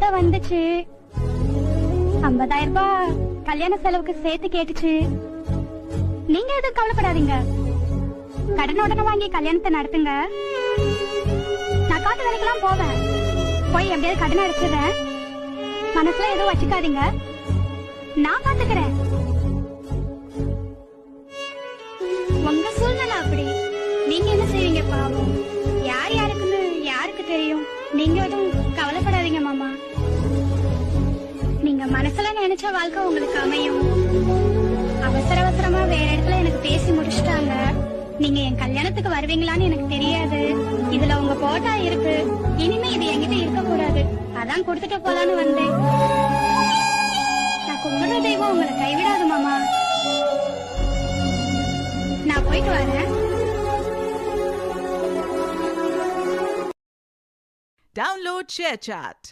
அத்தை வந்துச்சு. 50,000 ரூபாய் கல்யாண செலவுக்கு சேர்த்து கேட்டுச்சு. நீங்க எதுவும் கவலைப்படாதீங்க. கடன் உடனே வாங்கி கல்யாணத்தை நடத்துங்க. நான் காட்டு வேலைக்கெல்லாம் போவேன். போய் எப்படியாவது கடன் அடைச்சிடுறேன். மனசுல எதுவும் வச்சுக்காதீங்க. நான் பாத்துக்கிறேன். உங்க சூழ்நிலை அப்படி. நீங்க என்ன செய்வீங்க பாவம்? யார் யாருக்குன்னு யாருக்கு தெரியும். நீங்க எதுவும் கவலைப்படாதீங்க மாமா. நீங்க மனசுல நினைச்ச வாழ்க்கை உங்களுக்கு அமையும். அவசர அவசரமா வேற இடத்துல எனக்கு பேசி முடிச்சுட்டாங்க. நீங்க என் கல்யாணத்துக்கு வருவீங்களான்னு எனக்கு தெரியாது. இதுல உங்க போட்டா இருக்கு. இனிமே இது என்கிட்ட இருக்க கூடாது. அதான் கொடுத்துட்டு போலான்னு வந்தேன். நான் கும்பிடுற தெய்வம் உங்களை கைவிடாது மாமா. நான் போயிட்டு வரேன். Download ShareChat.